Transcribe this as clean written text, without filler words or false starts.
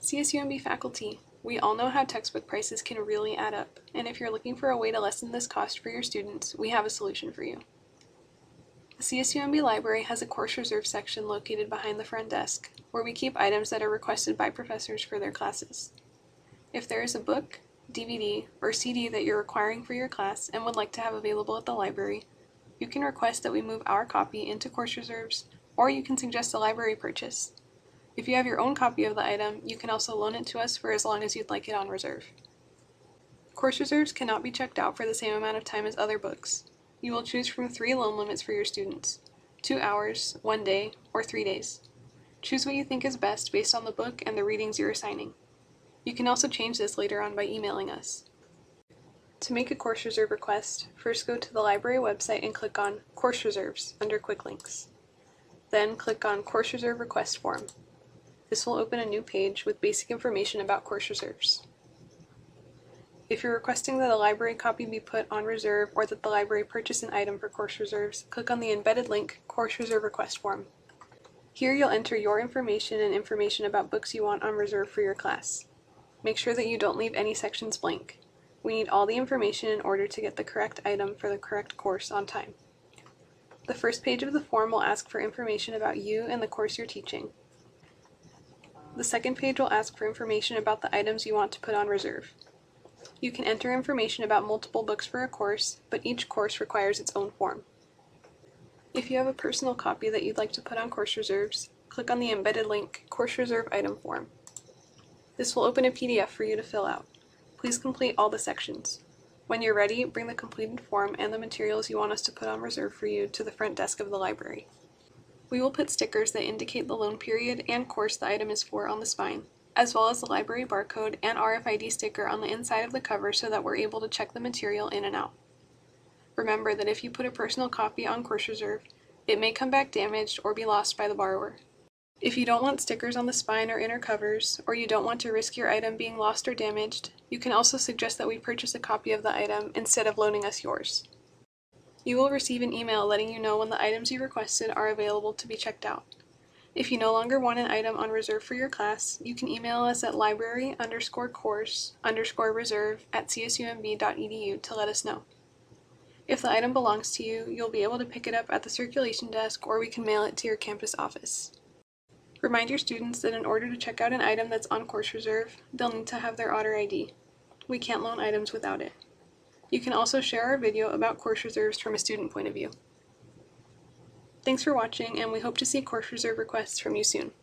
CSUMB faculty, we all know how textbook prices can really add up, and if you're looking for a way to lessen this cost for your students, we have a solution for you. The CSUMB library has a course reserve section located behind the front desk, where we keep items that are requested by professors for their classes. If there is a book, DVD, or CD that you're requiring for your class and would like to have available at the library, you can request that we move our copy into course reserves, or you can suggest a library purchase. If you have your own copy of the item, you can also loan it to us for as long as you'd like it on reserve. Course reserves cannot be checked out for the same amount of time as other books. You will choose from 3 loan limits for your students: 2 hours, 1 day, or 3 days. Choose what you think is best based on the book and the readings you're assigning. You can also change this later on by emailing us. To make a course reserve request, first go to the library website and click on Course Reserves under Quick Links. Then click on Course Reserve Request Form. This will open a new page with basic information about course reserves. If you're requesting that a library copy be put on reserve or that the library purchase an item for course reserves, click on the embedded link Course Reserve Request Form. Here you'll enter your information and information about books you want on reserve for your class. Make sure that you don't leave any sections blank. We need all the information in order to get the correct item for the correct course on time. The first page of the form will ask for information about you and the course you're teaching. The second page will ask for information about the items you want to put on reserve. You can enter information about multiple books for a course, but each course requires its own form. If you have a personal copy that you'd like to put on course reserves, click on the embedded link Course Reserve Item Form. This will open a PDF for you to fill out. Please complete all the sections. When you're ready, bring the completed form and the materials you want us to put on reserve for you to the front desk of the library. We will put stickers that indicate the loan period and course the item is for on the spine, as well as the library barcode and RFID sticker on the inside of the cover so that we're able to check the material in and out. Remember that if you put a personal copy on course reserve, it may come back damaged or be lost by the borrower. If you don't want stickers on the spine or inner covers, or you don't want to risk your item being lost or damaged, you can also suggest that we purchase a copy of the item instead of loaning us yours. You will receive an email letting you know when the items you requested are available to be checked out. If you no longer want an item on reserve for your class, you can email us at library_course_reserve@csumb.edu to let us know. If the item belongs to you, you'll be able to pick it up at the circulation desk or we can mail it to your campus office. Remind your students that in order to check out an item that's on course reserve, they'll need to have their Otter ID. We can't loan items without it. You can also share our video about course reserves from a student point of view. Thanks for watching, and we hope to see course reserve requests from you soon.